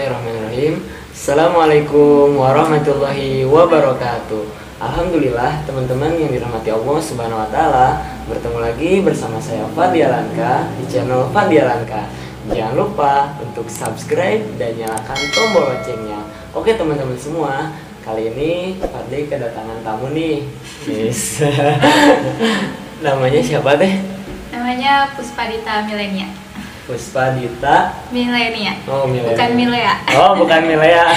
Bismillahirrahmanirrahim. Assalamualaikum warahmatullahi wabarakatuh. Alhamdulillah teman-teman yang dirahmati Allah Subhanahu wa taala, bertemu lagi bersama saya Fadia Lanka di channel Fadia Lanka. Jangan lupa untuk subscribe dan nyalakan tombol loncengnya. Oke teman-teman semua, kali ini Fadli kedatangan tamu nih. Yes. Namanya siapa teh? Namanya Puspadita Milenia. Puspadita Milenia. Oh, milenial. Bukan Milea. Oh, bukan Milea.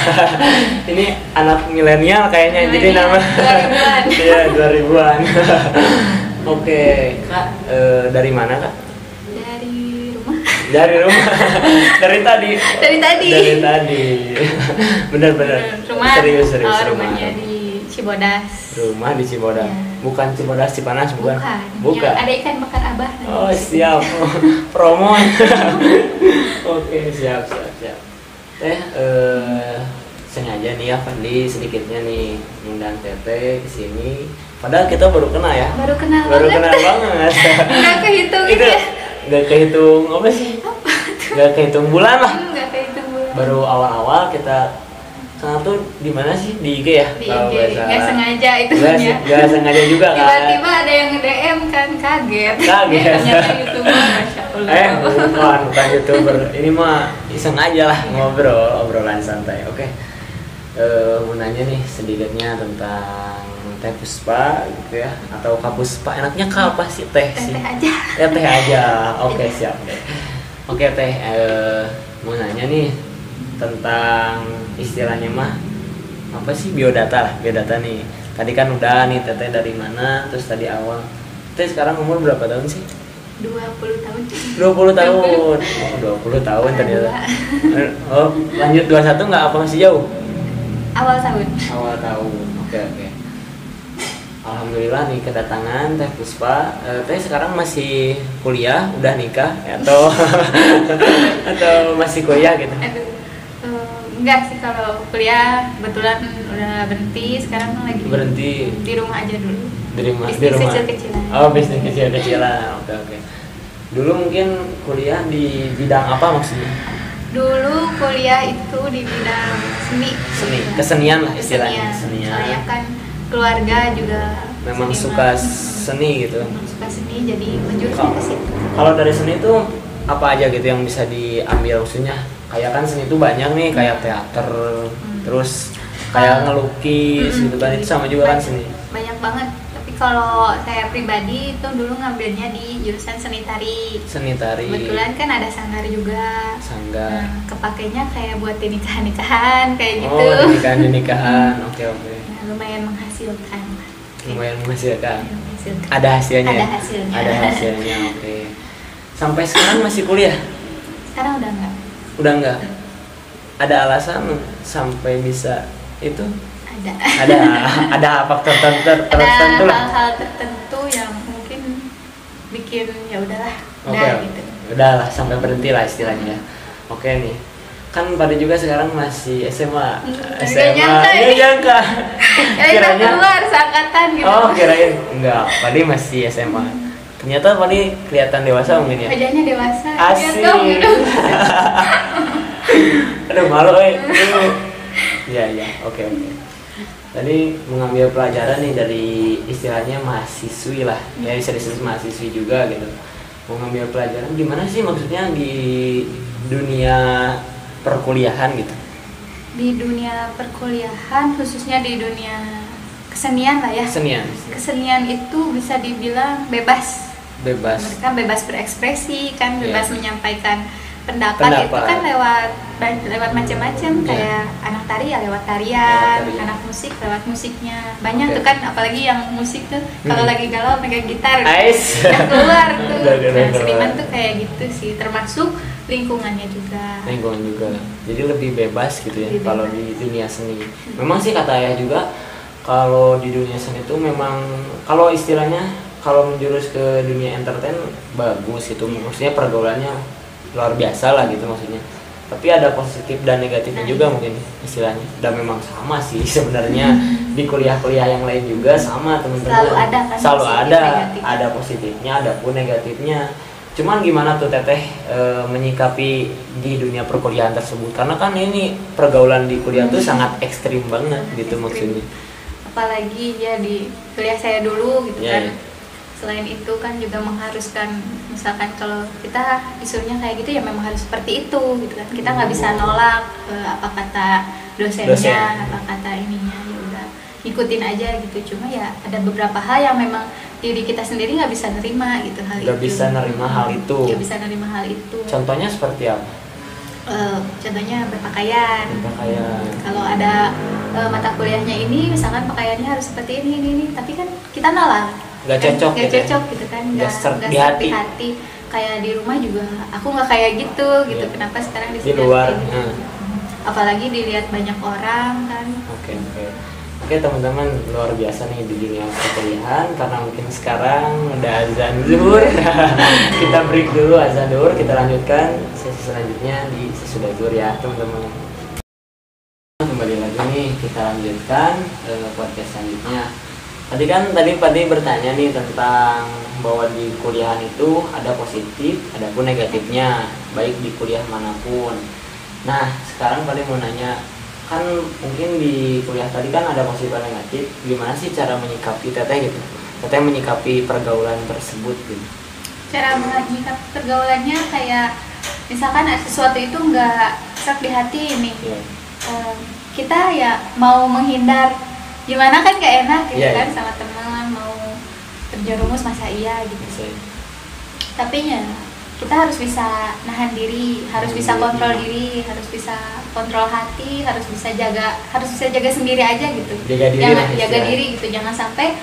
Ini anak milenial kayaknya. Jadi nama 2000-an. Iya, 2000-an. Oke, Kak, dari mana, Kak? Dari rumah. Dari rumah. Dari tadi. Dari tadi. Bener-bener. Rumah. Serius Rumahnya di Cibodas. Rumah di Cibodas. Ya. Bukan Cibodas Cipanas, bukan. Bukan. Yang ada ikan bakar abah. Oh, siap. Promo. Oke, siap. Sengaja nih ya Fadli sedikitnya nih ngundang Teteh ke sini. Padahal kita baru kenal ya. Baru kenal banget. Nggak kehitung Itu ya. nggak kehitung apa sih? Apa tuh? Nggak kehitung bulan lah. Nggak kehitung bulan. Baru awal-awal kita kenal tuh di mana sih? Di IG ya? Di IG. Nggak sengaja itu ya. Nggak sengaja juga kan. Tiba-tiba ada yang nge-DM kan, kaget. Ternyata YouTuber, Masya Allah. Bukan YouTuber. Ini mah iseng aja lah, obrolan santai. Oke. Mau nanya nih sedikitnya tentang Teh Puspa gitu ya, atau Kak Puspa. Enaknya Kak apa sih Teh sih? Teh aja. Teh aja. Oke, siap deh. Oke Teh, mau nanya nih tentang istilahnya mah apa sih, biodata lah, biodata nih. Tadi kan udah nih Teteh dari mana, terus tadi awal. Teh sekarang umur berapa tahun sih? 20 tahun. 20 tahun. Oh, 20 tahun ternyata. Oh, lanjut 21 nggak apa masih jauh? Awal tahun. Awal tahun. Oke. Alhamdulillah nih kedatangan Teh Puspa. Teh sekarang masih kuliah, udah nikah atau atau masih kuliah gitu? Enggak sih, kalau kuliah kebetulan udah berhenti, sekarang lagi Berhenti di rumah aja dulu. di rumah. Bisnis kecil-kecilan. Oh, bisnis kecil-kecilan. Oke. Dulu mungkin kuliah di bidang apa maksudnya? Dulu kuliah itu di bidang seni. Kesenian lah istilahnya. Senian. Soalnya kan keluarga juga Memang seniman. suka seni gitu. Memang suka seni, jadi menjurusnya ke situ. Kalau dari seni itu apa aja gitu yang bisa diambil, maksudnya? Kayak kan seni itu banyak nih, kayak teater, terus kayak ngelukis gitu kan, itu sama juga kan seni. Banyak banget. Tapi kalau saya pribadi itu dulu ngambilnya di jurusan seni tari. Seni tari. Kebetulan kan ada sanggar juga. Sanggar. Nah, kepakainya kayak buat di nikahan kayak gitu. Oh, nikahan. Oke. Nah, lumayan menghasilkan. Lumayan menghasilkan. Menghasilkan. Ada hasilnya. Ada hasilnya. Oke. Sampai sekarang masih kuliah? Sekarang udah enggak. Udah enggak? Ada alasan sampai bisa itu? Ada faktor tertentu Ada lah. hal-hal tertentu yang mungkin bikin ya udahlah. Oke. Gitu. Udahlah sampai berhenti lah istilahnya. Oke nih. Kan pada juga sekarang masih SMA. Nggak nyangka Nggak nyangka. Kita keluar seangkatan gitu. Oh, kirain enggak. Padi masih SMA. Ternyata Padi kelihatan dewasa mungkin ya. Wajahnya dewasa. Asik. Lihat dong, gitu. Aduh, malu Iya, oke. Tadi mengambil pelajaran nih dari istilahnya mahasiswi lah. Ya bisa disebut mahasiswi juga gitu. Mengambil pelajaran gimana sih maksudnya di dunia perkuliahan gitu? Di dunia perkuliahan, khususnya di dunia kesenian lah ya. Kesenian itu bisa dibilang bebas. Mereka bebas berekspresi kan, bebas menyampaikan pendapat. Itu kan lewat macam-macam, kayak anak tari ya lewat tarian, anak musik lewat musiknya. Banyak tuh kan, apalagi yang musik tuh kalau lagi galau pegang gitar yang keluar tuh. Nah, seniman tuh kayak gitu sih, termasuk lingkungan juga. Jadi lebih bebas gitu ya kalau di dunia seni. Memang sih kata ayah juga, kalau di dunia seni itu memang kalau istilahnya kalau menjurus ke dunia entertain bagus itu, maksudnya pergaulannya luar biasa lah gitu maksudnya. Tapi ada positif dan negatifnya juga mungkin istilahnya. Dan memang sama sih sebenarnya di kuliah-kuliah yang lain juga sama teman-teman. Selalu ada kan. Selalu ada positifnya, ada pun negatifnya. Cuman gimana tuh Teteh menyikapi di dunia perkuliahan tersebut? Karena kan ini pergaulan di kuliah tuh sangat ekstrim banget gitu ekstrim. Maksudnya. Apalagi ya di kuliah saya dulu gitu kan. Selain itu kan juga mengharuskan, misalkan kalau kita disuruhnya kayak gitu ya memang harus seperti itu gitu kan. Kita nggak bisa nolak apa kata dosennya, apa kata ininya, ya udah ikutin aja gitu. Cuma ya ada beberapa hal yang memang diri kita sendiri nggak bisa nerima gitu hal itu. Nggak bisa nerima hal itu. Nggak bisa nerima hal itu. Contohnya seperti apa? Contohnya berpakaian. Berpakaian. Kalau ada mata kuliahnya ini, misalkan pakaiannya harus seperti ini, tapi kan kita nolak. Nggak cocok. Nggak cocok gitu kan. Nggak di hati. Kayak di rumah juga, aku nggak kayak gitu. Kenapa sekarang di luar? Gitu. Apalagi dilihat banyak orang kan. Oke teman-teman, luar biasa nih di dunia perkuliahan. Karena mungkin sekarang udah azan zuhur. Kita break dulu azan zuhur, kita lanjutkan sesi selanjutnya di sesudah zuhur ya teman-teman. Kembali lagi nih, kita lanjutkan podcast selanjutnya. Tadi bertanya nih tentang bahwa di kuliahan itu ada positif, ada pun negatifnya, baik di kuliah manapun. Nah, sekarang Padi mau nanya, kan mungkin di kuliah tadi kan ada positif dan negatif, gimana sih cara menyikapi Teteh gitu? Teteh menyikapi pergaulan tersebut gitu. Cara menyikapi pergaulannya kayak misalkan sesuatu itu nggak serak di hati nih, kita ya mau menghindar, gimana kan gak enak gitu kan sama teman, mau terjerumus masa iya gitu. Tapi ya kita harus bisa nahan diri, harus bisa kontrol diri, harus bisa kontrol hati, harus bisa jaga sendiri aja gitu. Jaga diri gitu, jangan sampai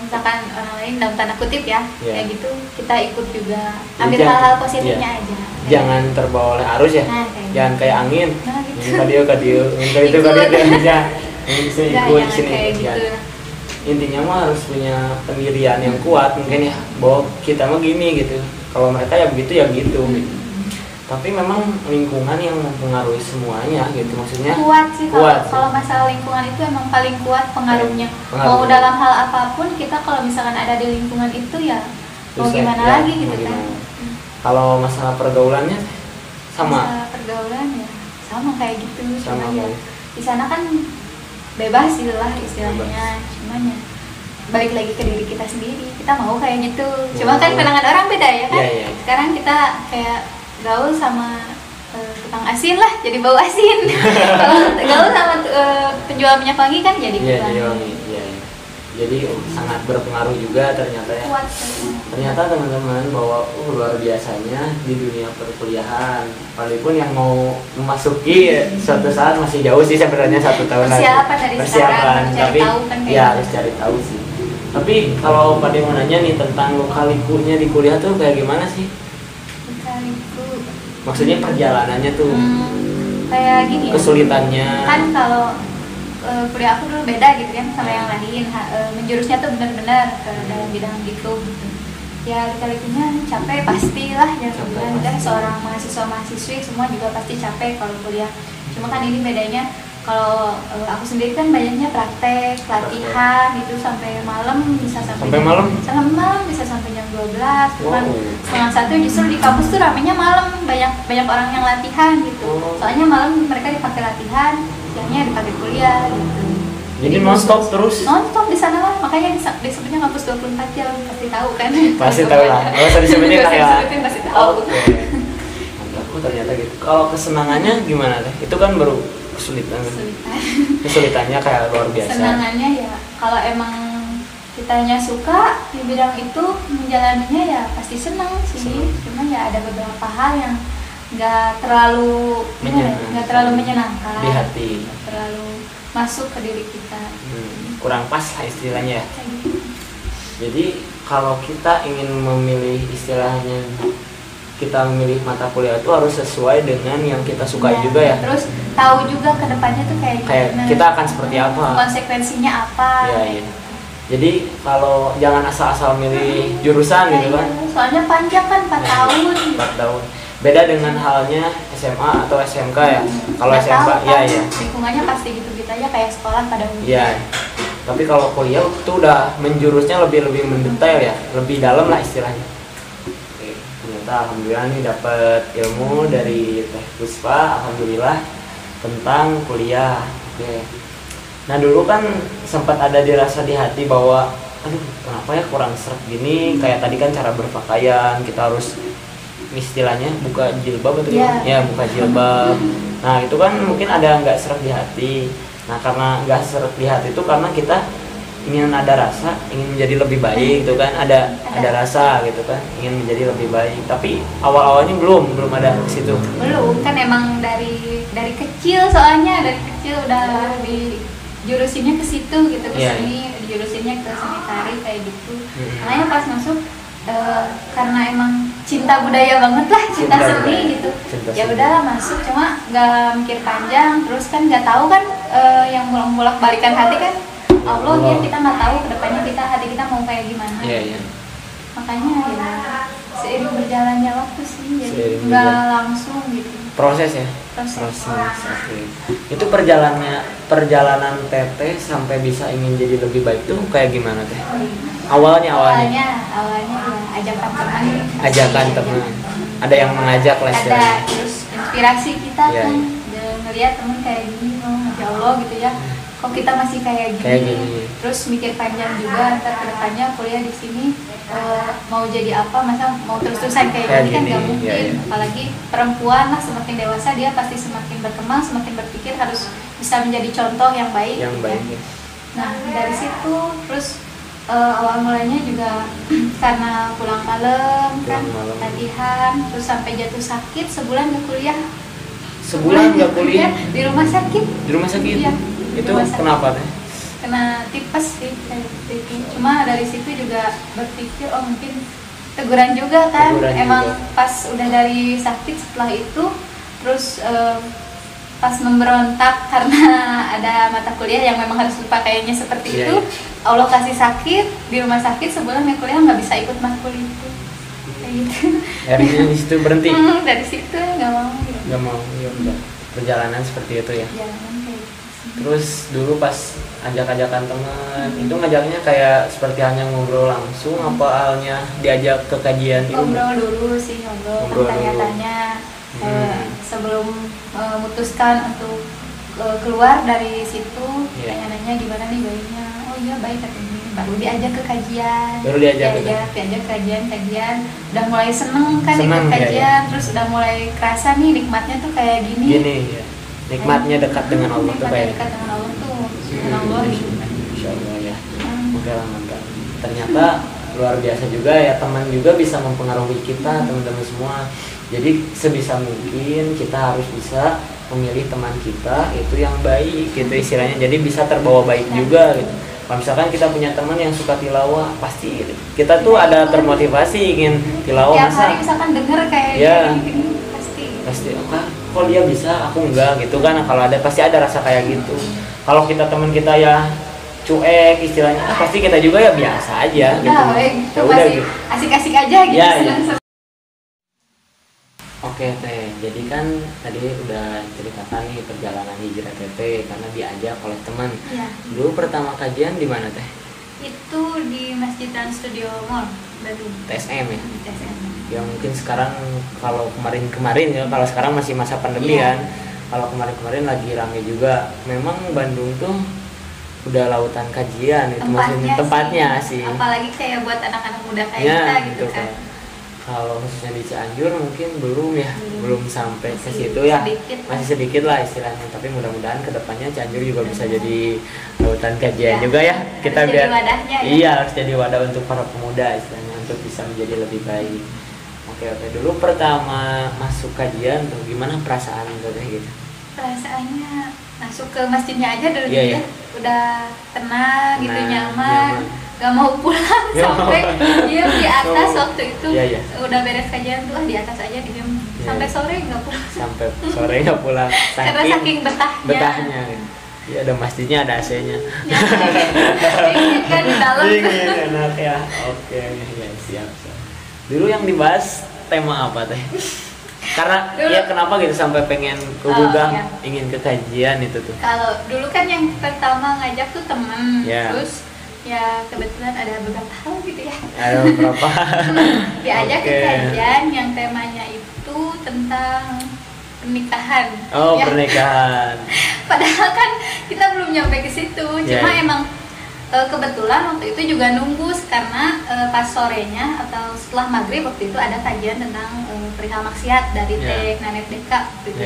misalkan orang lain dalam tanda kutip kayak gitu, kita ikut juga, ambil hal-hal positifnya aja. Jangan terbawa oleh arus ya. Jangan kayak angin. Gitu. Kadio, itu ikut sini. Gitu. Intinya mah harus punya pendirian yang kuat mungkin ya, bahwa kita mah gini gitu. Kalau mereka ya begitu ya gitu. Tapi memang lingkungan yang mempengaruhi semuanya gitu, maksudnya kuat sih. Kalau masalah lingkungan itu emang paling kuat pengaruhnya. Mau dalam hal apapun, kita kalau misalkan ada di lingkungan itu ya mau gimana lagi gitu kan. Kalau masalah pergaulannya sama. Masalah pergaulan ya sama kayak gitu. Sama ya di sana kan bebas gitu lah istilahnya. Cuman ya balik lagi ke diri kita sendiri, kita mau kayak gitu. Cuma kan pandangan orang beda ya kan. Sekarang kita kayak gaul sama tukang asin lah, jadi bau asin. Kalau gaul sama penjual minyak wangi kan jadi wangi. Jadi sangat berpengaruh juga ternyata ya. Ternyata teman-teman bahwa luar biasanya di dunia perkuliahan, walaupun yang mau memasuki suatu saat masih jauh sih sebenarnya 1 tahun lagi. Persiapan, tapi harus cari tahu sih. Tapi kalau Padi mau nanya nih tentang lika-likunya di kuliah tuh kayak gimana sih? Lika-liku. Maksudnya perjalanannya tuh. Kayak gini ya. Kesulitannya. Kan kalau kuliah aku dulu beda gitu kan sama yang lain. Menjurusnya tuh benar-benar ke dalam bidang gitu. Ya lika-likunya capek pastilah ya. Dan seorang mahasiswa-mahasiswi semua juga pasti capek kalau kuliah. Cuma kan ini bedanya, kalau aku sendiri kan banyaknya praktek, latihan itu sampai malam, bisa sampai malam bisa sampai jam 12. Cuman setengah 1 justru di kampus tuh ramenya malam, banyak orang yang latihan gitu. Soalnya malam mereka dipakai latihan, siangnya dipakai kuliah gitu. Jadi non-stop terus? Non-stop di sana lah, makanya disebutnya kampus 24 jam, pasti tahu kan? Pasti tahu lah, kalau saya disebutin lah ya. Pasti tahu. Ternyata gitu. Kalau kesenangannya gimana teh? Itu kan baru kesulitannya kayak luar biasa. Senangannya ya kalau emang kitanya suka di bidang itu, menjalaninya ya pasti senang sih. Cuma ya ada beberapa hal yang nggak terlalu menyenangkan di hati, terlalu masuk ke diri kita. Kurang pas lah istilahnya ya. Jadi kalau kita ingin memilih istilahnya, kita memilih mata kuliah itu harus sesuai dengan yang kita sukai juga ya. Terus tahu juga kedepannya tuh kayak gimana, kita akan seperti apa, konsekuensinya apa. Jadi kalau jangan asal-asal milih jurusan gitu kan. Soalnya panjang kan 4 tahun. 4 tahun. Beda dengan halnya SMA atau SMK ya. Kalau SMK kan, lingkungannya pasti gitu-gitu aja kayak sekolah pada umumnya. Iya. Tapi kalau kuliah itu udah menjurusnya lebih mendetail ya, lebih dalam lah istilahnya. Ternyata alhamdulillah nih dapat ilmu dari Teh Puspa, alhamdulillah tentang kuliah. Oke. Nah dulu kan sempat ada dirasa di hati bahwa aduh kenapa ya kurang seret gini, kayak tadi kan cara berpakaian kita harus istilahnya buka jilbab atau gimana? Ya buka jilbab. Nah itu kan mungkin ada nggak seret di hati. Nah karena nggak seret di hati itu karena kita ingin ada rasa, ingin menjadi lebih baik gitu kan, ada rasa gitu kan, ingin menjadi lebih baik. Tapi awal-awalnya belum ada ke situ. Belum, kan emang dari kecil, soalnya dari kecil udah dijurusinnya ke situ gitu, ke seni, dijurusinnya ke seni tari kayak gitu. Makanya pas masuk karena emang cinta budaya banget lah, cinta seni gitu. Ya udahlah masuk, cuma nggak mikir panjang, terus kan nggak tahu kan yang bolak-balikan hati kan Allah, ya kita nggak tahu kedepannya hati kita mau kayak gimana. Makanya ya seiring berjalannya waktu sih, jadi nggak langsung gitu. Proses ya. Proses. Okay. Itu perjalanan Teteh sampai bisa ingin jadi lebih baik tuh kayak gimana Teh? Awalnya ya ajakan teman. Ada yang mengajak lah. Ada, terus inspirasi kita kan, ngelihat teman kayak gini, masya Allah gitu ya. Kok kita masih kayak gini. Terus mikir panjang juga, ntar kedepannya kuliah di sini mau jadi apa, masa mau terus-terusan kayak gini kan gak mungkin. Apalagi perempuan lah, semakin dewasa dia pasti semakin berkembang, semakin berpikir harus bisa menjadi contoh yang baik. Nah dari situ terus awal mulanya juga karena pulang malam kan, latihan, terus sampai jatuh sakit sebulan gak kuliah. Sebulan gak kuliah? Di rumah sakit. Iya. Itu kenapa Teh? Kena tipes sih kayak gitu. Cuma dari situ juga berpikir mungkin teguran juga kan. Emang pas udah dari sakit, setelah itu terus pas memberontak karena ada mata kuliah yang memang harus pakaiannya seperti itu. Allah kasih sakit, di rumah sakit sebulan ya kuliah nggak bisa ikut matkul itu. Kayak gitu. Dari situ berhenti? Dari situ nggak mau. Nggak mau, ya udah. Perjalanan seperti itu ya. Jalanan kayak gitu. Terus dulu pas ajak-ajakan teman, itu ngajaknya kayak seperti hanya ngobrol langsung, apa halnya diajak ke kajian itu? Ngobrol dulu sih, tanya-tanya sebelum memutuskan untuk keluar dari situ, tanya-tanya gimana nih baiknya. Oh iya baik katanya. Baru diajak ke kajian. Diajak kajian. Udah mulai seneng kan ikut kajian, terus udah mulai kerasa nih nikmatnya tuh kayak gini. Nikmatnya dekat dengan Allah tuh kayak dekat dengan Allah tuh subhanallah gitu. Insyaallah ya. Oke lah mantap. Ternyata luar biasa juga ya, teman juga bisa mempengaruhi kita teman-teman semua. Jadi sebisa mungkin kita harus bisa memilih teman kita itu yang baik gitu istilahnya. Jadi bisa terbawa baik juga gitu. Kalau misalkan kita punya teman yang suka tilawah, pasti gitu. Kita tuh ada termotivasi ingin tilawah. Tiap hari misalkan denger kayak gini pasti kok dia bisa aku enggak gitu kan. Kalau ada pasti ada rasa kayak gitu. Kalau kita teman kita ya cuek istilahnya, pasti kita juga ya biasa aja gitu. Ya udah gitu. Asik-asik aja gitu. Oke Teh, jadi kan tadi udah ceritakan nih perjalanan hijrah Teteh karena diajak oleh teman. Dulu pertama kajian di mana Teh? Itu di Masjid Trans Studio Mall Bandung. TSM ya? TSM. Ya mungkin sekarang kalau kemarin ya, kalau sekarang masih masa pandemi kan. Kalau kemarin lagi rame juga. Memang Bandung tuh udah lautan kajian itu tempatnya sih. Apalagi kayak buat anak-anak muda kayak kita gitu kan. Kalau khususnya di Cianjur mungkin belum sampai ke situ ya. Masih sedikit lah istilahnya, tapi mudah-mudahan kedepannya Cianjur juga bisa jadi lautan kajian juga ya. Kita biar harus jadi wadah untuk para pemuda istilahnya untuk bisa menjadi lebih baik. Oke, dulu pertama masuk kajian tuh gimana perasaan gitu? Perasaannya masuk ke masjidnya aja dulu udah tenang gitu, nyaman. Gak mau pulang sampai dia di atas waktu itu udah beres kajian tuh di atas aja diem sampai sore nggak pulang karena saking betahnya. Iya, ada masjidnya, ada AC-nya. Dingin kan di dalam. Enak ya. Oke, ya siap. Dulu yang dibahas tema apa Teh? Karena kenapa gitu sampai pengen ingin ke kajian itu tuh? Kalau dulu kan yang pertama ngajak tuh teman, terus Ya kebetulan ada beberapa hal gitu ya. Ada beberapa. Diajak ke kajian yang temanya itu tentang pernikahan. Oh ya. Pernikahan. Padahal kan kita belum nyampe ke situ. Cuma emang kebetulan waktu itu juga nunggu karena pas sorenya atau setelah maghrib waktu itu ada kajian tentang perihal maksiat dari Tek Nanet Deka gitu.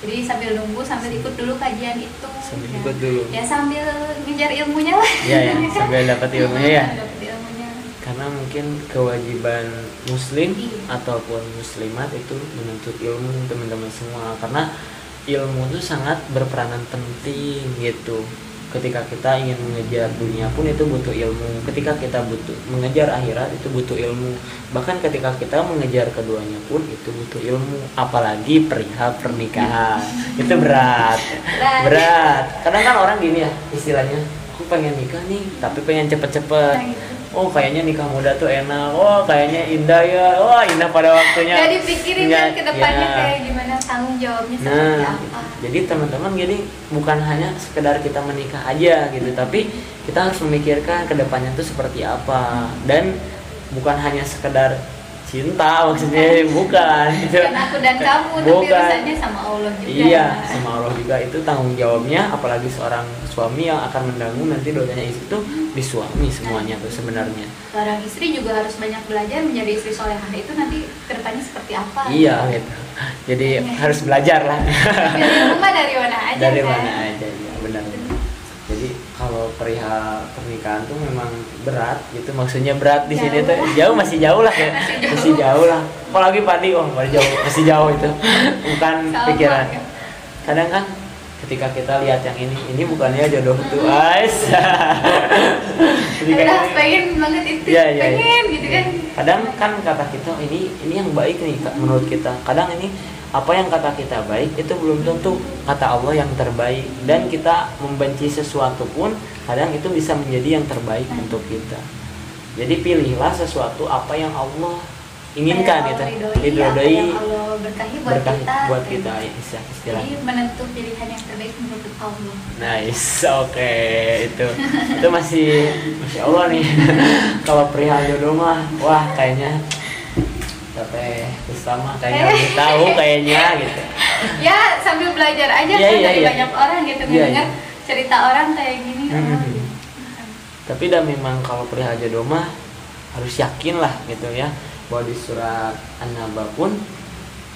Jadi sambil nunggu sambil ikut dulu kajian itu. Sambil ikut dulu. Ya sambil ngejar ilmunya lah. Iya sambil dapat ilmunya ya. Dapat ilmunya. Karena mungkin kewajiban muslim ataupun muslimat itu menuntut ilmu teman-teman semua, karena ilmu itu sangat berperanan penting gitu. Ketika kita ingin mengejar dunia pun itu butuh ilmu. Ketika kita butuh mengejar akhirat itu butuh ilmu. Bahkan ketika kita mengejar keduanya pun itu butuh ilmu. Apalagi perihal pernikahan. Itu berat. Kadang kan orang gini ya istilahnya, aku pengen nikah nih tapi pengen cepet-cepet. Oh kayaknya nikah muda tuh enak, oh kayaknya indah ya, wah indah pada waktunya. Gak dipikirin kan ke depannya kayak gimana, tanggung jawabnya seperti apa. Jadi teman-teman jadi bukan hanya sekedar kita menikah aja gitu, tapi kita harus memikirkan ke depannya tuh seperti apa. Dan bukan hanya sekedar cinta maksudnya, bukan gitu. Bukan aku dan kamu, tapi urusannya sama Allah juga. Iya, sama Allah juga, itu tanggung jawabnya. Apalagi seorang suami yang akan menanggung nanti dosanya istri itu di suami semuanya tuh sebenarnya. Seorang istri juga harus banyak belajar menjadi istri solehah itu nanti kedepannya seperti apa. Iya gitu. Jadi harus belajar lah. Dari rumah dari mana aja. Dari mana aja ya benar. Jadi kalau perihal pernikahan tuh memang berat gitu, maksudnya berat di sini tuh masih jauh lah ya, masih jauh lah. Apalagi Padi, masih jauh itu, bukan pikiran. Kadang kan ketika kita lihat yang ini bukannya jodoh tuh, guys. Udah pengen banget itu, pengen gitu kan. Kadang kan kata kita ini yang baik nih menurut kita. Kadang ini apa yang kata kita baik itu belum tentu kata Allah yang terbaik, dan kita membenci sesuatu pun kadang itu bisa menjadi yang terbaik untuk kita. Jadi pilihlah sesuatu apa yang Allah inginkan gitu, ridhoi, Allah berkahi buat kita istilah. Jadi menentu pilihan yang terbaik menurut Allah. Nice, oke. Itu masih Masya Allah nih. Kalau perihal jodoh mah wah kayaknya bersama kayaknya lebih tahu kayaknya gitu. Ya sambil belajar aja kan dari banyak orang gitu, dengar cerita orang kayak gini. Tapi dah memang kalau perihal jodoh mah harus yakin lah gitu ya, bahwa di surat An-Naba pun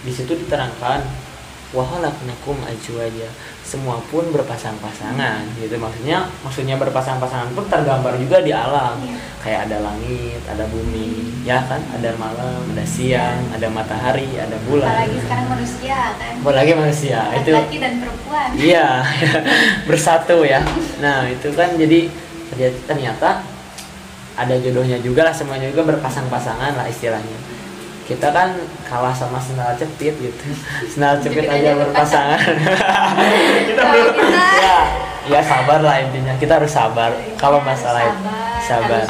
di situ diterangkan wa khalaqnakum azwaja, semua pun berpasang-pasangan gitu. Maksudnya berpasang-pasangan pun tergambar juga di alam. Kayak ada langit, ada bumi, ya kan? Ada malam, ada siang, ada matahari, ada bulan. Apalagi sekarang manusia kan. Apalagi manusia itu laki dan perempuan. Iya. Bersatu ya. Nah, itu kan jadi ternyata ada jodohnya juga lah, semuanya juga berpasang-pasangan lah istilahnya. Kita kan kalah sama sendal cepit gitu. Sendal cepit aja berpasangan. Kita belum ya sabar lah intinya. Kita harus sabar. Kalau masalah itu sabar.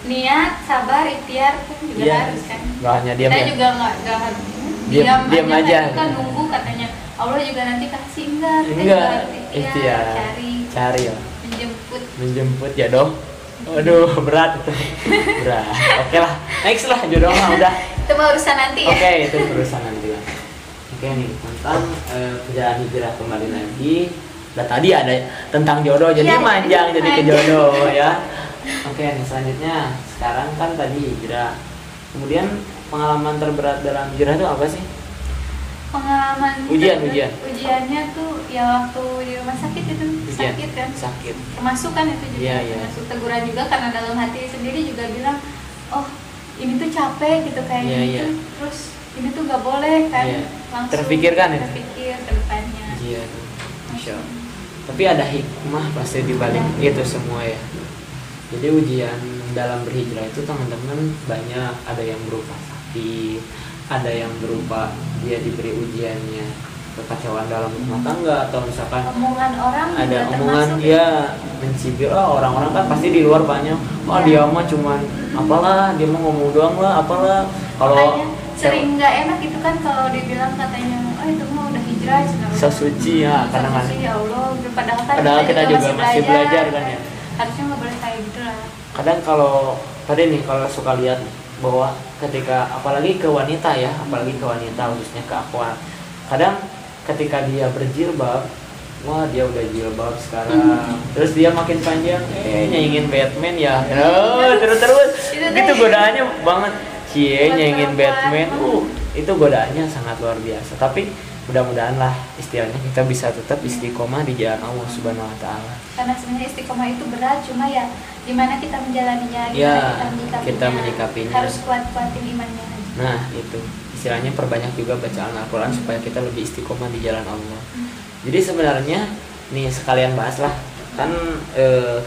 Niat, sabar, ikhtiar pun juga harus kan. Gak hanya diam. Kita juga nggak harus diam aja. Kita nunggu katanya Allah juga nanti kasih enggak. Kita harus ikhtiar, cari lah. Menjemput ya dong. Aduh berat itu. Berat. Oke lah. Next lah jodoh mah udah. Itu mah urusan nanti ya. Oke, itu urusan nanti lah. Oke nih tentang perjalanan hijrah kembali lagi. Dan tadi ada tentang jodoh, jadi manjang jadi ke jodoh ya. Oke nih selanjutnya, sekarang kan tadi hijrah. Kemudian pengalaman terberat dalam hijrah itu apa sih? Pengalaman ujiannya tuh ya waktu di rumah sakit itu sakit kan? Sakit. Termasuk kan itu juga. Termasuk teguran juga karena dalam hati sendiri juga bilang, oh ini tuh capek gitu kayak gitu. Terus ini tuh gak boleh kan, langsung terpikir ke depannya. Iya tuh, Masya Allah. Tapi ada hikmah pasti dibalik itu semua ya. Jadi ujian dalam berhijrah itu teman-teman banyak, ada yang berupa sakit, ada yang berupa dia diberi ujiannya kekacauan dalam rumah tangga, atau misalkan omongan orang, ada omongan mencibir. Orang-orang kan pasti di luar banyak, dia mah cuman apalah, dia mau ngomong doang lah apalah. Kalau sering nggak enak gitu kan kalau dibilang katanya itu mah udah hijrah so suci ya, kadang-kadang ya Allah, padahal kita juga masih belajar kan ya. Harusnya nggak boleh kayak gitu lah. kadang kalau tadi nih kalau suka lihat bahwa ketika apalagi ke wanita ya, apalagi ke wanita khususnya ke akhwat, kadang ketika dia berjilbab, wah dia udah jilbab sekarang, terus dia makin panjang, nyanyiin Batman ya, terus gitu godaannya banget, nyanyiin Batman, itu godaannya sangat luar biasa. Tapi mudah-mudahan lah istilahnya kita bisa tetap istiqomah di jalan Allah Subhanahu Wa Taala. Karena sebenarnya istiqomah itu berat, cuma ya gimana kita menjalaninya, gimana kita menyikapinya. Harus kuat-kuatin imannya. Nah itu istilahnya perbanyak juga bacaan Al-Quran supaya kita lebih istiqomah di jalan Allah. Jadi sebenarnya nih sekalian bahas lah kan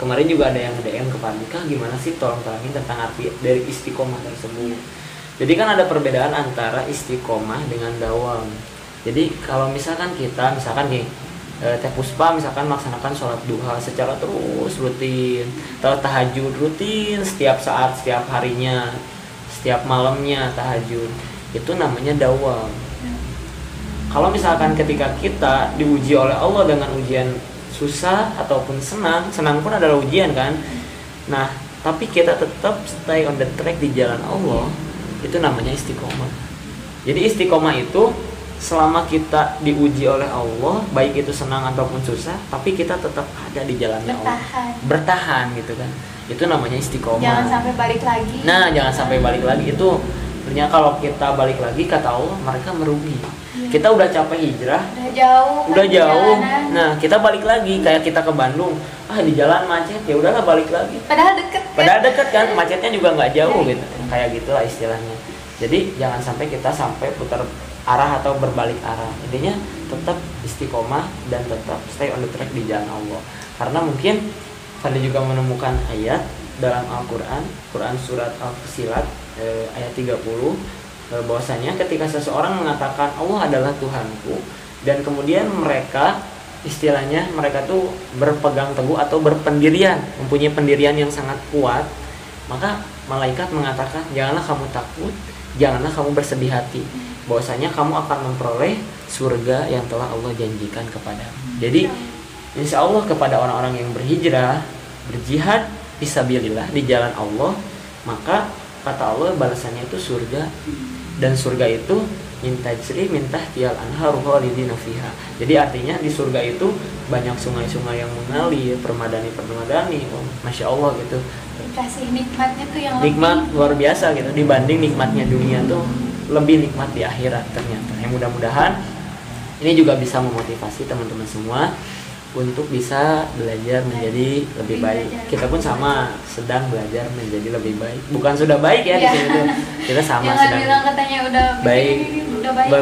kemarin juga ada yang DM ke Pandika, gimana sih tolong terangin tentang arti dari istiqomah tersebut. Jadi kan ada perbedaan antara istiqomah dengan dawam. Jadi kalau misalkan kita nih Teh Puspa misalkan melaksanakan sholat duha secara terus rutin, atau tahajud rutin setiap saat, setiap harinya, setiap malamnya tahajud, itu namanya dawam. Kalau misalkan ketika kita diuji oleh Allah dengan ujian susah ataupun senang pun adalah ujian kan. Nah, tapi kita tetap stay on the track di jalan Allah, itu namanya istiqomah. Jadi istiqomah itu selama kita diuji oleh Allah, baik itu senang ataupun susah, tapi kita tetap ada di jalannya Allah. Bertahan gitu kan. Itu namanya istiqomah. Jangan sampai balik lagi. Nah, jangan sampai balik lagi. Itu ternyata kalau kita balik lagi kata Allah, mereka merugi. Kita udah capek hijrah, udah jauh. Nah, kita balik lagi kayak kita ke Bandung. Di jalan macet, ya udahlah balik lagi. Padahal deket kan, macetnya juga nggak jauh gitu. Kayak gitulah istilahnya. Jadi jangan sampai kita putar arah atau berbalik arah. Intinya tetap istiqomah dan tetap stay on the track di jalan Allah. Karena mungkin Fadli juga menemukan ayat dalam Al-Quran, Quran surat Al-Fusilat ayat 30, bahwasanya ketika seseorang mengatakan Allah adalah Tuhanku, dan kemudian mereka istilahnya mereka tuh berpegang teguh atau berpendirian, mempunyai pendirian yang sangat kuat, maka malaikat mengatakan janganlah kamu takut, janganlah kamu bersedih hati, bahwasanya kamu akan memperoleh surga yang telah Allah janjikan kepadamu. Jadi insya Allah kepada orang-orang yang berhijrah, berjihad fisabilillah di jalan Allah, maka kata Allah balasannya itu surga. Dan surga itu minta tial anharu khalidina fiha. Jadi artinya di surga itu banyak sungai-sungai yang mengalir, permadani, masya Allah gitu. Dikasih nikmatnya tuh yang nikmat luar biasa gitu, dibanding nikmatnya dunia tuh lebih nikmat di akhirat ternyata. Yang mudah-mudahan ini juga bisa memotivasi teman-teman semua untuk bisa belajar menjadi lebih baik. Kita pun sama sedang belajar menjadi lebih baik. Bukan sudah baik ya di sini tuh. Kita sama sedang bilang katanya udah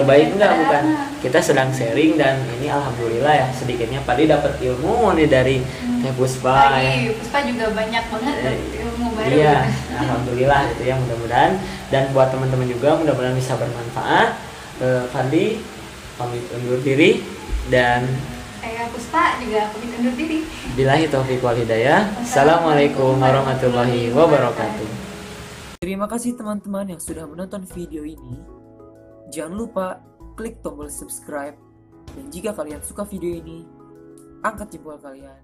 baik enggak, bukan. Kita sedang sharing dan ini alhamdulillah ya sedikitnya Padi dapat ilmu nih dari Teh Puspa. Puspa juga banyak banget ilmu baru. Iya, alhamdulillah gitu ya, mudah-mudahan dan buat teman-teman juga mudah-mudahan bisa bermanfaat. Fadli pamit undur diri dan saya Puspa juga pamit undur diri. Billahi taufiq wal hidayah. Assalamualaikum warahmatullahi wabarakatuh. Terima kasih teman-teman yang sudah menonton video ini. Jangan lupa klik tombol subscribe, dan jika kalian suka video ini, angkat jempol kalian.